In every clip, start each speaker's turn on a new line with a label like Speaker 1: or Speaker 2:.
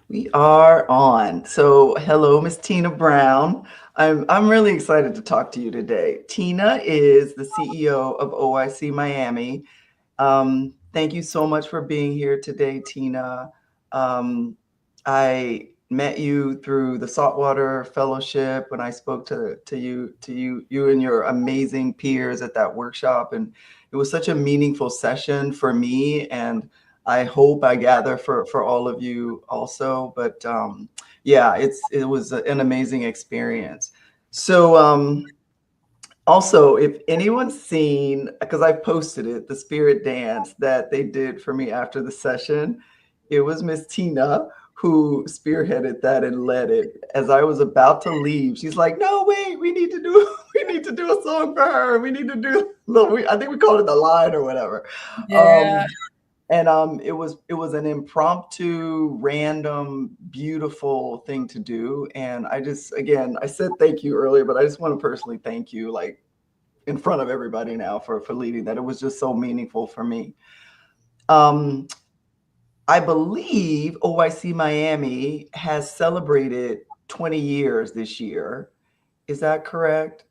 Speaker 1: We are on. So, hello, Miss Tina Brown. I'm really excited to talk to you today. Tina is the CEO of OYC Miami. Thank you so much for being here today, Tina. Um, I met you through the Saltwater Fellowship when I spoke to you and your amazing peers at that workshop, and it was such a meaningful session for me, and I hope I gather for all of you also. But yeah, it was an amazing experience. So. Also, if anyone's seen, because I posted it, the spirit dance that they did for me after the session, it was Miss Tina who spearheaded that and led it. As I was about to leave, she's like, "No, wait, we need to do we need to do a song for her. We need to do I think we called it the line or whatever."
Speaker 2: Yeah.
Speaker 1: Um, and it was an impromptu, random, beautiful thing to do. And I just, again, I said thank you earlier, but I just want to personally thank you, like, in front of everybody now for leading that. It was just so meaningful for me. Um, I believe OYC Miami has celebrated 20 years this year. Is that correct?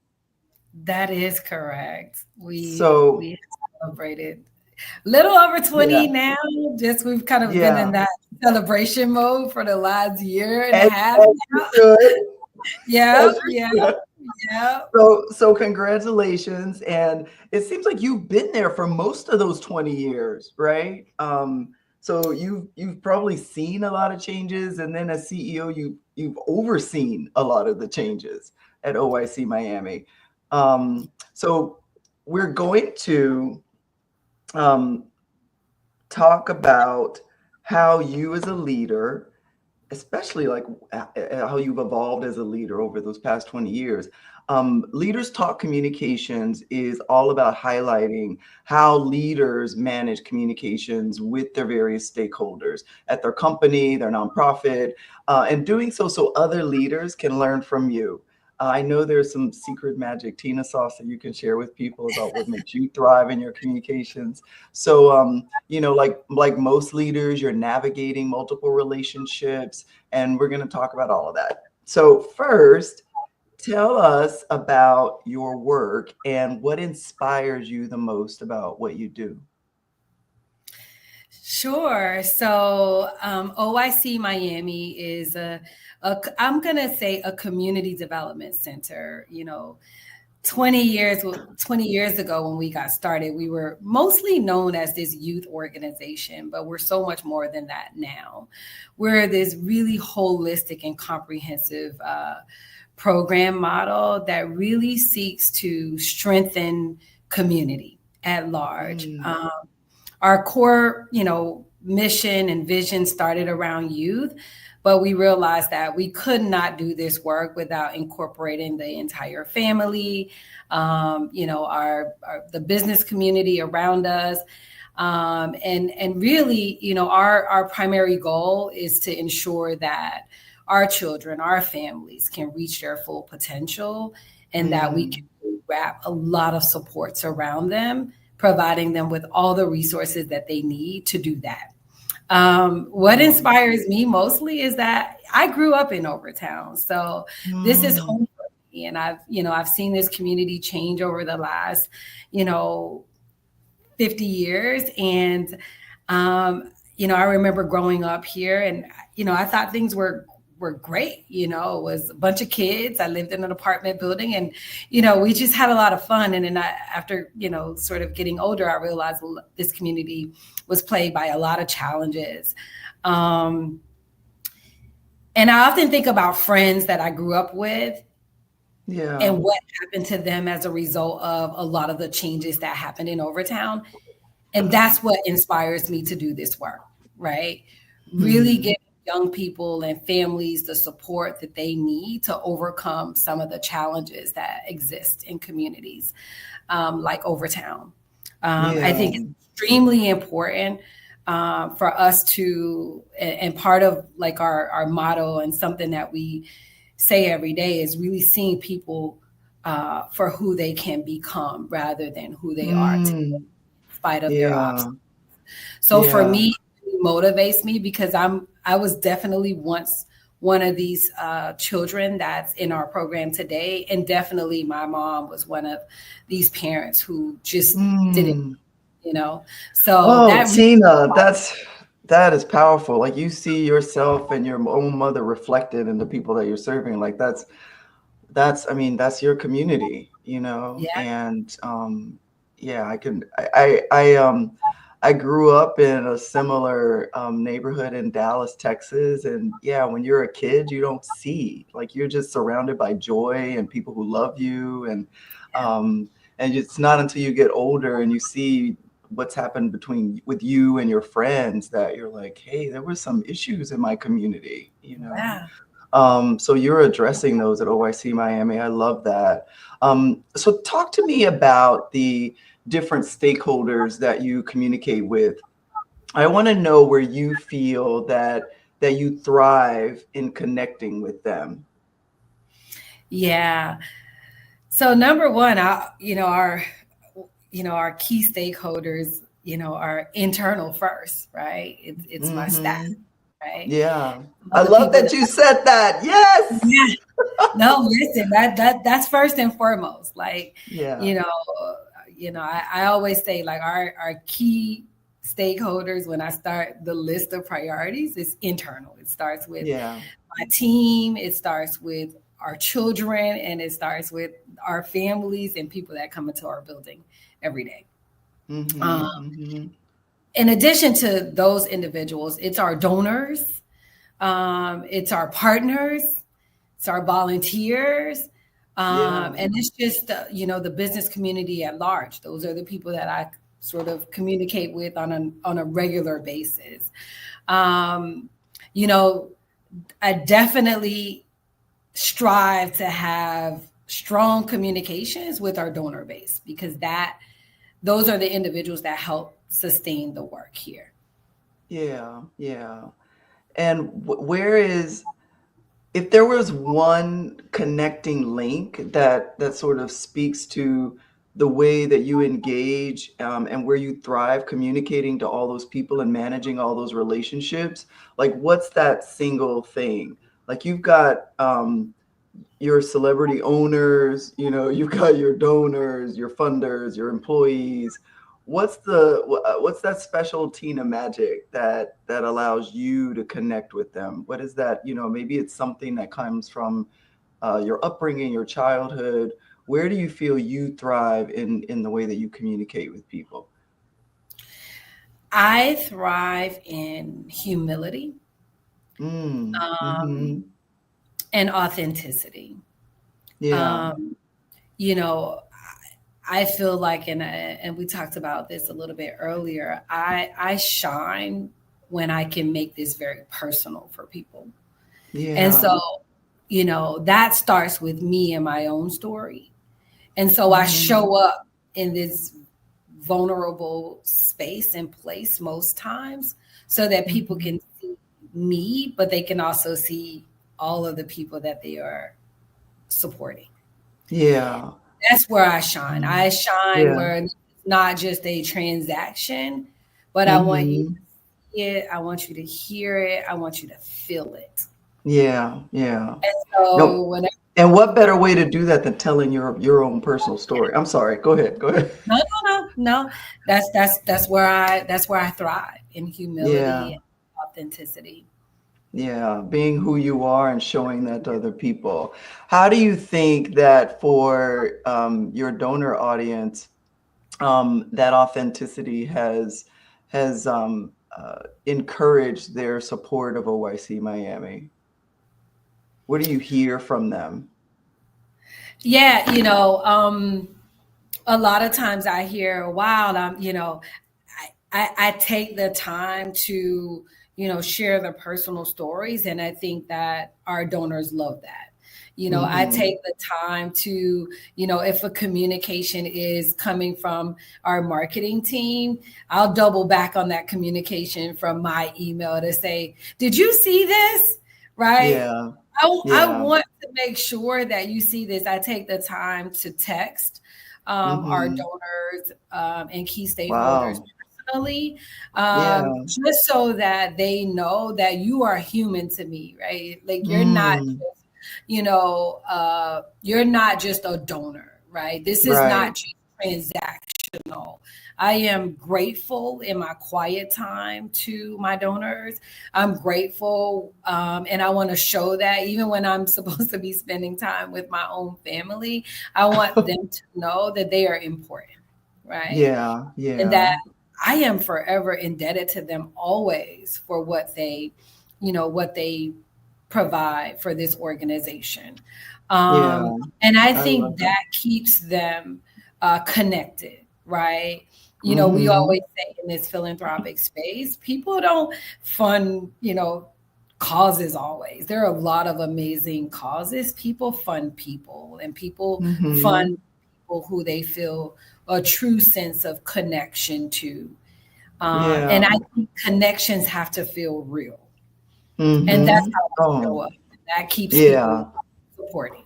Speaker 2: That is correct. We
Speaker 1: So,
Speaker 2: have celebrated a little over
Speaker 1: yeah,
Speaker 2: 20 now. Just we've kind of been in
Speaker 1: yeah.
Speaker 2: that celebration mode for the last year and a
Speaker 1: As,
Speaker 2: half.
Speaker 1: as you should,
Speaker 2: Yeah,
Speaker 1: as
Speaker 2: yeah,
Speaker 1: you should.
Speaker 2: yeah.
Speaker 1: So congratulations. And it seems like you've been there for most of those 20 years, right? So you've probably seen a lot of changes, and then as CEO, you've overseen a lot of the changes at OYC Miami. So we're going to um, talk about how you as a leader, especially like how you've evolved as a leader over those past 20 years. Leaders Talk Communications is all about highlighting how leaders manage communications with their various stakeholders at their company, their nonprofit, and doing so other leaders can learn from you. I know there's some secret magic Tina sauce that you can share with people about what makes you thrive in your communications. So, like most leaders, you're navigating multiple relationships, and we're going to talk about all of that. So, first, tell us about your work and what inspires you the most about what you do.
Speaker 2: Sure. So OYC Miami is I'm gonna say a community development center. 20 years ago when we got started, we were mostly known as this youth organization, but we're so much more than that now. We're this really holistic and comprehensive program model that really seeks to strengthen community at large.
Speaker 1: Mm,
Speaker 2: Our core, mission and vision started around youth, but we realized that we could not do this work without incorporating the entire family, our the business community around us. And really, our primary goal is to ensure that our children, our families can reach their full potential, and that we can
Speaker 1: mm,
Speaker 2: wrap a lot of supports around them, providing them with all the resources that they need to do that. What
Speaker 1: mm,
Speaker 2: inspires me mostly is that I grew up in Overtown, so this is
Speaker 1: mm,
Speaker 2: home for me, and I've seen this community change over the last, you know, 50 years, and I remember growing up here, and I thought things were great. It was a bunch of kids. I lived in an apartment building, and we just had a lot of fun. And then after sort of getting older, I realized this community was plagued by a lot of challenges. Um, and I often think about friends that I grew up with
Speaker 1: yeah.
Speaker 2: and what happened to them as a result of a lot of the changes that happened in Overtown. And that's what inspires me to do this work, right? Really
Speaker 1: Mm,
Speaker 2: giving young people and families the support that they need to overcome some of the challenges that exist in communities like Overtown. I
Speaker 1: yeah.
Speaker 2: think it's extremely important for us to, and part of like our motto and something that we say every day is really seeing people for who they can become rather than who they are today,
Speaker 1: Mm,
Speaker 2: in spite of their obstacles.
Speaker 1: yeah.
Speaker 2: So for
Speaker 1: Yeah.
Speaker 2: me, motivates me because I was definitely once one of these children that's in our program today. And definitely my mom was one of these parents who just didn't,
Speaker 1: Mm.
Speaker 2: So
Speaker 1: Oh,
Speaker 2: that really,
Speaker 1: Tina, that is powerful. Like you see yourself and your own mother reflected in the people that you're serving. Like I mean, that's your community,
Speaker 2: yeah,
Speaker 1: and yeah, I grew up in a similar neighborhood in Dallas, Texas, and yeah, when you're a kid, you don't see, like, you're just surrounded by joy and people who love you, um, and it's not until you get older and you see what's happened with you and your friends that you're like, hey, there were some issues in my community.
Speaker 2: yeah.
Speaker 1: So you're addressing those at OYC Miami. I love that. So talk to me about the different stakeholders that you communicate with. I want to know where you feel that you thrive in connecting with them.
Speaker 2: Yeah. So number one, our key stakeholders, are internal first, right? It's my staff,
Speaker 1: Hmm.
Speaker 2: right?
Speaker 1: Yeah. I
Speaker 2: The
Speaker 1: love
Speaker 2: people
Speaker 1: that you said that. Yes.
Speaker 2: that, no, listen, that's first and foremost. Like,
Speaker 1: Yeah.
Speaker 2: you know, I always say like our key stakeholders when I start the list of priorities is internal. It starts with
Speaker 1: Yeah.
Speaker 2: my team, it starts with our children, and it starts with our families and people that come into our building every day.
Speaker 1: Hmm.
Speaker 2: Um,
Speaker 1: Hmm.
Speaker 2: in addition to those individuals, it's our donors, it's our partners, it's our volunteers,
Speaker 1: Yeah.
Speaker 2: and it's just the business community at large. Those are the people that I sort of communicate with on a regular basis. Um, you know, I definitely strive to have strong communications with our donor base because those are the individuals that help sustain the work here.
Speaker 1: Yeah. Yeah. And where is if there was one connecting link that sort of speaks to the way that you engage and where you thrive communicating to all those people and managing all those relationships, like what's that single thing? Like you've got your celebrity owners, you've got your donors, your funders, your employees. What's that special Tina magic that allows you to connect with them? What is that? Maybe it's something that comes from your upbringing, your childhood. Where do you feel you thrive in the way that you communicate with people?
Speaker 2: I thrive in humility,
Speaker 1: Mm,
Speaker 2: um,
Speaker 1: mm-hmm.
Speaker 2: and authenticity.
Speaker 1: Yeah.
Speaker 2: Um, you know, I feel like, and we talked about this a little bit earlier. I shine when I can make this very personal for people, and
Speaker 1: Yeah.
Speaker 2: so that starts with me and my own story, and so I
Speaker 1: Mm-hmm.
Speaker 2: show up in this vulnerable space and place most times so that people
Speaker 1: Mm-hmm.
Speaker 2: can see me, but they can also see all of the people that they are supporting.
Speaker 1: Yeah.
Speaker 2: That's where I shine. I
Speaker 1: Mhm.
Speaker 2: shine
Speaker 1: Yeah.
Speaker 2: where it's not just a transaction, but I want you to
Speaker 1: Mm-hmm.
Speaker 2: see it. I want you to hear it. I want you to feel it.
Speaker 1: Yeah. Yeah.
Speaker 2: And
Speaker 1: No.
Speaker 2: so whenever,
Speaker 1: And what better way to do that than telling your own personal story? I'm sorry. Go ahead. Go ahead.
Speaker 2: no, no, no, no, that's where I thrive in humility
Speaker 1: Yeah.
Speaker 2: and authenticity.
Speaker 1: Yeah. Being who you are and showing that to other people. How do you think that for your donor audience, that authenticity has encouraged their support of OYC Miami? What do you hear from them?
Speaker 2: Yeah, a lot of times I hear, wow, I take the time to, share the personal stories. And I think that our donors love that. I
Speaker 1: Mm-hmm.
Speaker 2: take the time to, if a communication is coming from our marketing team, I'll double back on that communication from my email to say, did you see this? Right?
Speaker 1: Yeah.
Speaker 2: I
Speaker 1: Yeah.
Speaker 2: want to make sure that you see this. I take the time to text our
Speaker 1: Mm-hmm.
Speaker 2: donors and key stakeholders
Speaker 1: Wow.
Speaker 2: personally,
Speaker 1: Yeah.
Speaker 2: just so that they know that you are human to me, right? Like you're not
Speaker 1: Mm,
Speaker 2: just, you're not just a donor, right? This is
Speaker 1: right.
Speaker 2: not just transactional. I am grateful in my quiet time to my donors. I'm grateful, and I want to show that even when I'm supposed to be spending time with my own family, I want them to know that they are important, right?
Speaker 1: Yeah.
Speaker 2: And
Speaker 1: Yeah.
Speaker 2: that I am forever indebted to them always for what they provide for this organization.
Speaker 1: Yeah.
Speaker 2: And I
Speaker 1: I love
Speaker 2: think
Speaker 1: that.
Speaker 2: that keeps them connected, right? We
Speaker 1: Hmm.
Speaker 2: always say in this philanthropic space, people don't fund, causes always. There are a lot of amazing causes. People fund people, and people
Speaker 1: Hmm.
Speaker 2: fund people who they feel a true sense of connection to.
Speaker 1: Yeah.
Speaker 2: And I think connections have to feel real. And that's
Speaker 1: Hmm.
Speaker 2: how I show
Speaker 1: Oh,
Speaker 2: up. That keeps
Speaker 1: yeah.
Speaker 2: people supporting.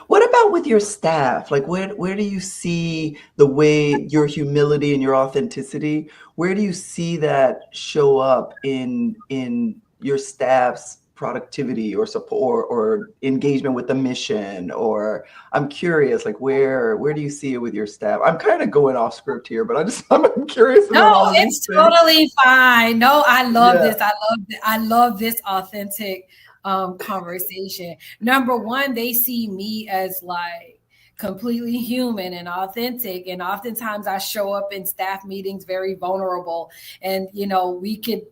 Speaker 1: What about with your staff? Like, where do you see the way your humility and your authenticity? Where do you see that show up in your staff's productivity or support or engagement with the mission? Or I'm curious, like where do you see it with your staff? I'm kind of going off script here, but I'm curious
Speaker 2: No,
Speaker 1: about all of these
Speaker 2: it's
Speaker 1: things.
Speaker 2: totally fine. No, I love
Speaker 1: Yeah.
Speaker 2: this. I love this authentic conversation. Number one, they see me as like completely human and authentic. And oftentimes I show up in staff meetings very vulnerable. And we could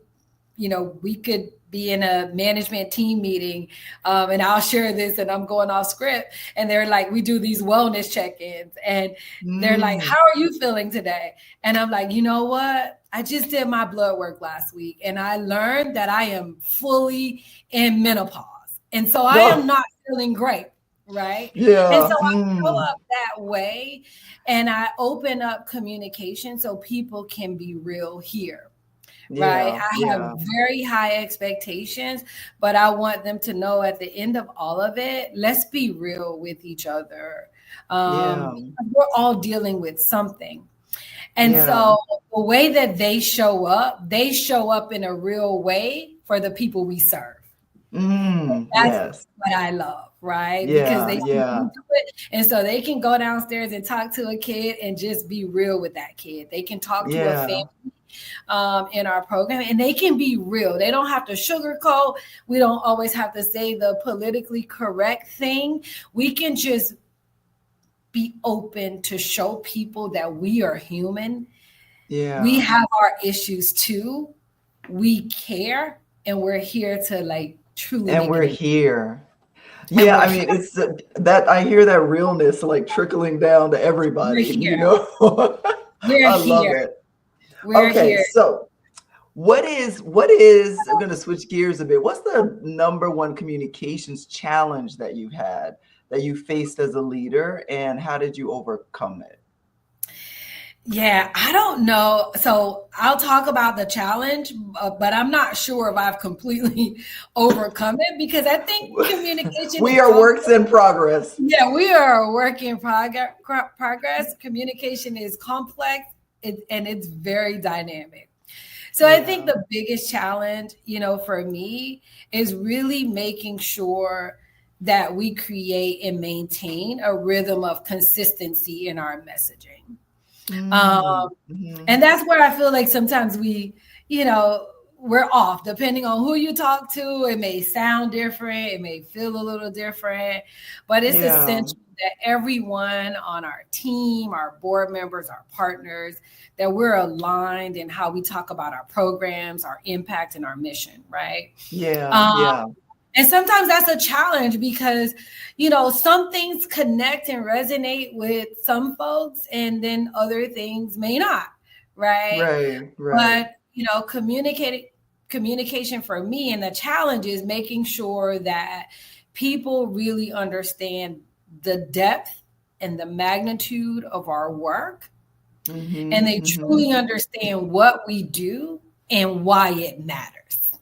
Speaker 2: be in a management team meeting, and I'll share this and I'm going off script, and they're like, we do these wellness check-ins, and they're like,
Speaker 1: Mm.
Speaker 2: how are you feeling today? And I'm like, you know what? I just did my blood work last week and I learned that I am fully in menopause. And so I am
Speaker 1: No.
Speaker 2: not feeling great. Right. And so
Speaker 1: Yeah.
Speaker 2: I show
Speaker 1: Mm.
Speaker 2: up that way and I open up communication so people can be real here, right?
Speaker 1: Yeah.
Speaker 2: I have
Speaker 1: Yeah.
Speaker 2: very high expectations, but I want them to know at the end of all of it, let's be real with each other.
Speaker 1: Yeah.
Speaker 2: We're all dealing with something. And
Speaker 1: Yeah.
Speaker 2: so the way that they show up in a real way for the people we serve.
Speaker 1: Mm.
Speaker 2: That's
Speaker 1: Yes.
Speaker 2: what I love, right? Because
Speaker 1: Yeah,
Speaker 2: they see me
Speaker 1: yeah,
Speaker 2: do it. And so they can go downstairs and talk to a kid and just be real with that kid. They can talk to a
Speaker 1: yeah,
Speaker 2: family in our program and they can be real. They don't have to sugarcoat. We don't always have to say the politically correct thing. We can just be open to show people that we are human. We
Speaker 1: yeah.
Speaker 2: have our issues too. We care and we're here to like truly
Speaker 1: And
Speaker 2: make
Speaker 1: we're
Speaker 2: an impact.
Speaker 1: here.
Speaker 2: And
Speaker 1: Yeah, I mean, it's that I hear that realness like trickling down to
Speaker 2: we're
Speaker 1: everybody,
Speaker 2: here. We're
Speaker 1: I love
Speaker 2: here.
Speaker 1: it.
Speaker 2: We're
Speaker 1: Okay,
Speaker 2: here.
Speaker 1: so what is I'm gonna switch gears a bit. What's the number one communications challenge that you've had that you faced as a leader, and how did you overcome it?
Speaker 2: Yeah, I don't know. So I'll talk about the challenge, but I'm not sure if I've completely overcome it because I think communication
Speaker 1: We
Speaker 2: is
Speaker 1: are works
Speaker 2: complex.
Speaker 1: in progress.
Speaker 2: Yeah, we are a work in progress. Communication is complex and it's very dynamic. So I think
Speaker 1: Yeah.
Speaker 2: the biggest challenge, for me is really making sure that we create and maintain a rhythm of consistency in our messaging.
Speaker 1: Mm,
Speaker 2: Um,
Speaker 1: mhm.
Speaker 2: and that's where I feel like sometimes you know, we're off depending on who you talk to. It may sound different, it may feel a little different, but it's
Speaker 1: Yeah.
Speaker 2: essential that everyone on our team, our board members, our partners, that we're aligned in how we talk about our programs, our impact, and our mission, right?
Speaker 1: Yeah,
Speaker 2: Um,
Speaker 1: yeah,
Speaker 2: and sometimes that's a challenge because, some things connect and resonate with some folks, and then other things may not, right?
Speaker 1: right, right.
Speaker 2: But, communication for me and the challenge is making sure that people really understand the depth and the magnitude of our work, and
Speaker 1: Mhm,
Speaker 2: they
Speaker 1: mhm.
Speaker 2: truly understand what we do and why it matters,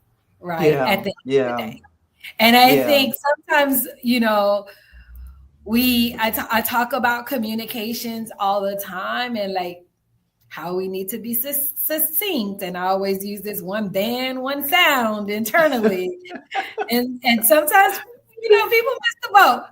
Speaker 2: right?
Speaker 1: Yeah,
Speaker 2: At the end of the
Speaker 1: yeah,
Speaker 2: day. And I
Speaker 1: yeah,
Speaker 2: think sometimes, I talk about communications all the time and like how we need to be succinct. And I always use this one band, one sound internally. And sometimes, people miss the boat.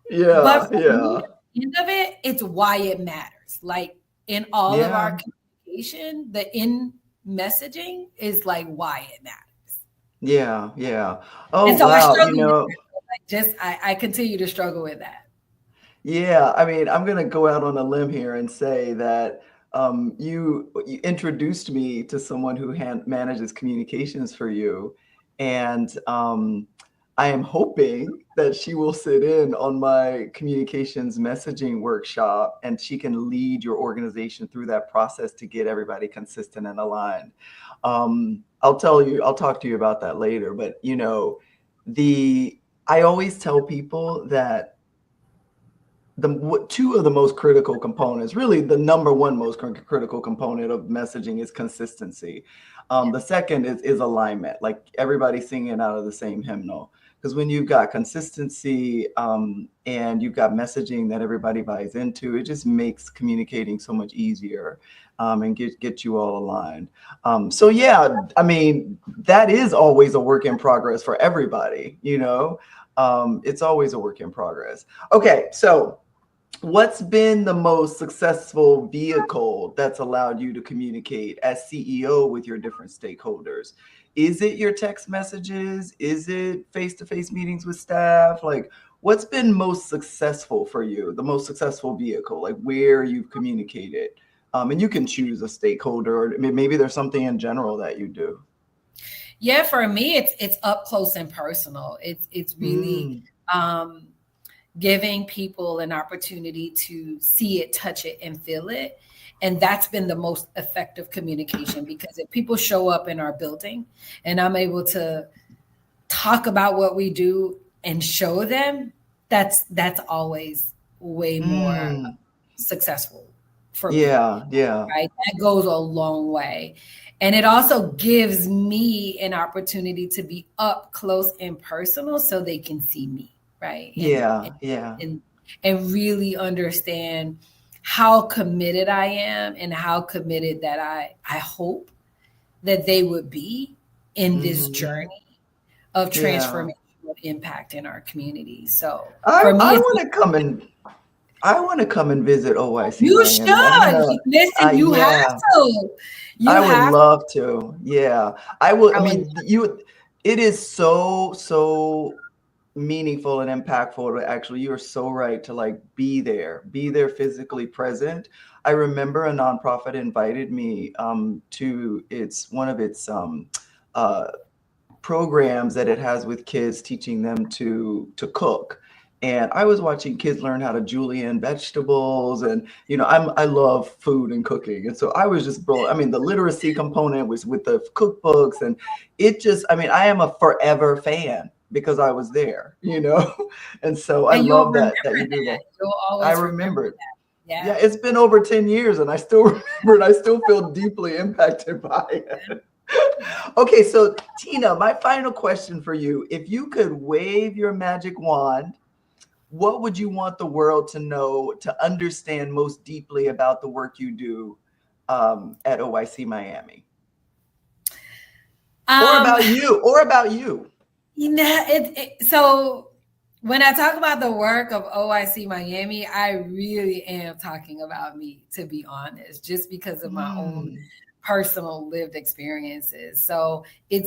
Speaker 2: But
Speaker 1: Yeah,
Speaker 2: for me,
Speaker 1: yeah,
Speaker 2: at the end of it, it's why it matters. Like in all of our
Speaker 1: yeah,
Speaker 2: communication, the in messaging is like why it matters.
Speaker 1: yeah, yeah. Oh,
Speaker 2: And so I
Speaker 1: wow.
Speaker 2: struggle with that. Like I continue to struggle with that.
Speaker 1: Yeah, I mean, I'm gonna go out on a limb here and say that you introduced me to someone who manages communications for you, and I am hoping that she will sit in on my communications messaging workshop, and she can lead your organization through that process to get everybody consistent and aligned. I'll talk to you about that later, but the I always tell people that two of the most critical components, really the number one most critical component of messaging is consistency.
Speaker 2: Yeah.
Speaker 1: The second is alignment, like everybody singing out of the same hymnal. Because when you've got consistency and you've got messaging that everybody buys into, it just makes communicating so much easier and get you all aligned. So yeah, I mean, that is always a work in progress for everybody, it's always a work in progress. Okay, so what's been the most successful vehicle that's allowed you to communicate as CEO with your different stakeholders? Is it your text messages? Is it face-to-face meetings with staff? Like, what's been most successful for you, the most successful vehicle, like where you've communicated? And you can choose a stakeholder, or maybe there's something in general that you do.
Speaker 2: Yeah, for me, it's up close and personal. It's really giving people an opportunity to see it, touch it, and feel it. And that's been the most effective communication, because if people show up in our building and I'm able to talk about what we do and show them, that's always way more successful for me.
Speaker 1: Yeah, yeah.
Speaker 2: Right? That goes a long way. And it also gives me an opportunity to be up close and personal so they can see me. Right.
Speaker 1: Yeah, yeah.
Speaker 2: And really understand how committed I am and how committed that I hope that they would be in this journey of
Speaker 1: Yeah.
Speaker 2: transformational impact in our community. So
Speaker 1: I
Speaker 2: for me,
Speaker 1: I
Speaker 2: it's
Speaker 1: want to come and I want to come and visit OYC
Speaker 2: you
Speaker 1: Miami. I'm
Speaker 2: should
Speaker 1: gonna,
Speaker 2: listen. You have
Speaker 1: yeah,
Speaker 2: to. You
Speaker 1: I would
Speaker 2: have.
Speaker 1: love to. Yeah, I will. I
Speaker 2: I would.
Speaker 1: mean, it is so meaningful and impactful to actually, you are so right to like be there physically present. I remember a nonprofit invited me to one of its uh, programs that it has with kids, teaching them to cook. And I was watching kids learn how to julienne vegetables, and I love food and cooking, and so I was just blown. I mean, the literacy component was with the cookbooks, and it just, I mean, I am a forever fan because I was there, and so I
Speaker 2: And you'll
Speaker 1: love
Speaker 2: remember
Speaker 1: that you do
Speaker 2: that.
Speaker 1: that.
Speaker 2: You'll
Speaker 1: I
Speaker 2: always remember
Speaker 1: remember it.
Speaker 2: that.
Speaker 1: Yeah,
Speaker 2: Yeah.
Speaker 1: it's been over 10 years and I still remember it. I still feel deeply impacted by it. Okay, so Tina, my final question for you. If you could wave your magic wand, what would you want the world to know, to understand most deeply about the work you do at OYC Miami? Or
Speaker 2: Um,
Speaker 1: about you, or about you.
Speaker 2: so when I talk about the work of OYC Miami, I really am talking about me, to be honest, just because of my own personal lived experiences. So it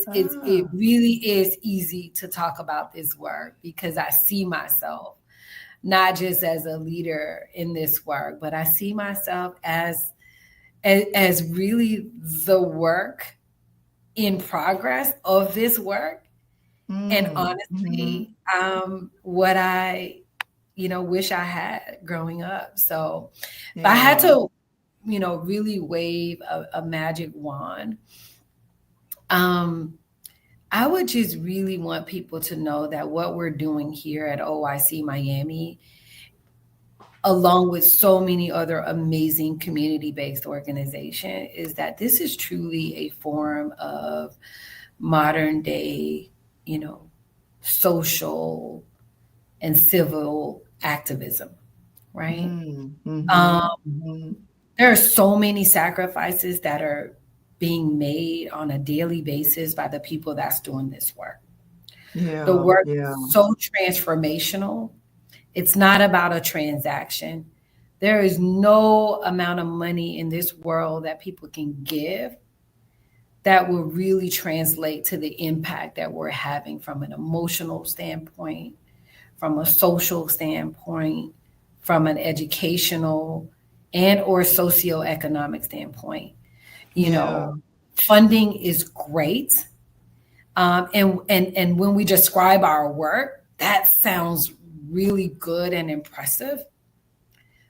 Speaker 2: really is easy to talk about this work because I see myself not just as a leader in this work, but I see myself as really the work in progress of this work. And honestly, what I, wish I had growing up. So if I had to, really wave a magic wand, I would just really want people to know that what we're doing here at OYC Miami, along with so many other amazing community-based organizations, is that this is truly a form of modern day, social and civil activism, right? There are so many sacrifices that are being made on a daily basis by the people that's doing this work. The
Speaker 1: Yeah.
Speaker 2: work is
Speaker 1: Yeah.
Speaker 2: so transformational. It's not about a transaction. There is no amount of money in this world that people can give that will really translate to the impact that we're having from an emotional standpoint, from a social standpoint, from an educational and or socioeconomic standpoint. You
Speaker 1: Yeah.
Speaker 2: know, funding is great. And when we describe our work, that sounds really good and impressive.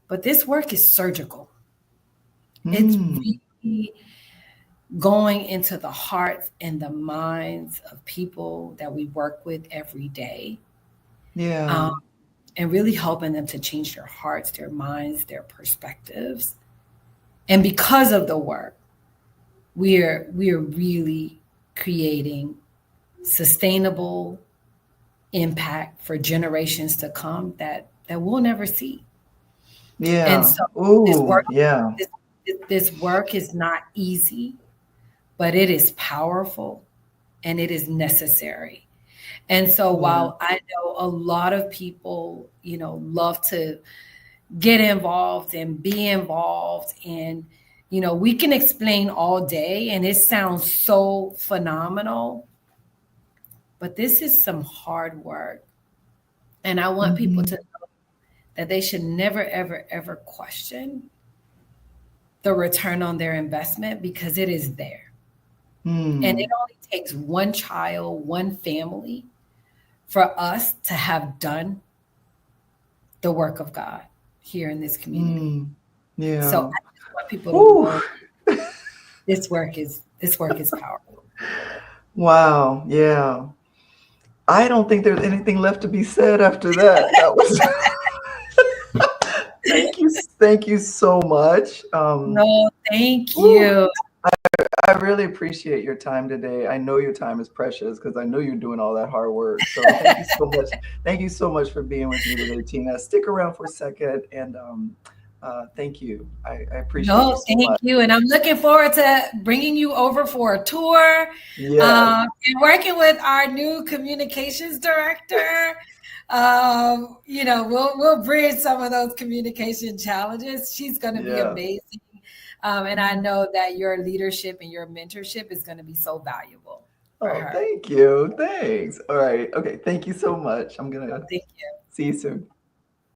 Speaker 2: But this work is surgical. It's
Speaker 1: Mm.
Speaker 2: really going into the hearts and the minds of people that we work with every day, um,
Speaker 1: Yeah.
Speaker 2: and really helping them to change their hearts, their minds, their perspectives. And because of the work, we're really creating sustainable impact for generations to come that we'll never see. And
Speaker 1: Yeah.
Speaker 2: so this
Speaker 1: Ooh,
Speaker 2: work
Speaker 1: yeah.
Speaker 2: this, this work is not easy, but it is powerful and it is necessary. And so
Speaker 1: Yeah.
Speaker 2: while I know a lot of people, love to get involved and be involved, and we can explain all day and it sounds so phenomenal, but this is some hard work. And I want people to
Speaker 1: Mhm.
Speaker 2: know that they should never, ever, ever question the return on their investment because it is there. And it
Speaker 1: Mm.
Speaker 2: only takes one child, one family for us to have done the work of God here in this community.
Speaker 1: Mm.
Speaker 2: So
Speaker 1: Yeah.
Speaker 2: I just want people to
Speaker 1: Whew.
Speaker 2: know this work is powerful.
Speaker 1: Wow. Yeah. I don't think there's anything left to be said after that. That was thank you. Thank you so much.
Speaker 2: No, thank
Speaker 1: Whew.
Speaker 2: you.
Speaker 1: I really appreciate your time today. I know your time is precious because I know you're doing all that hard work. So thank you so much. Thank you so much for being with me today, Tina. Stick around for a second and thank you. I appreciate you
Speaker 2: No,
Speaker 1: so
Speaker 2: thank
Speaker 1: much.
Speaker 2: you. And I'm looking forward to bringing you over for a tour,
Speaker 1: Yes.
Speaker 2: and working with our new communications director. We'll bridge some of those communication challenges. She's going to be
Speaker 1: Yeah.
Speaker 2: amazing. And I know that your leadership and your mentorship is going to be so valuable for
Speaker 1: Oh,
Speaker 2: her.
Speaker 1: thank you. Thanks. All right. Okay. Thank you so much. I'm
Speaker 2: So
Speaker 1: gonna
Speaker 2: thank you.
Speaker 1: see you soon.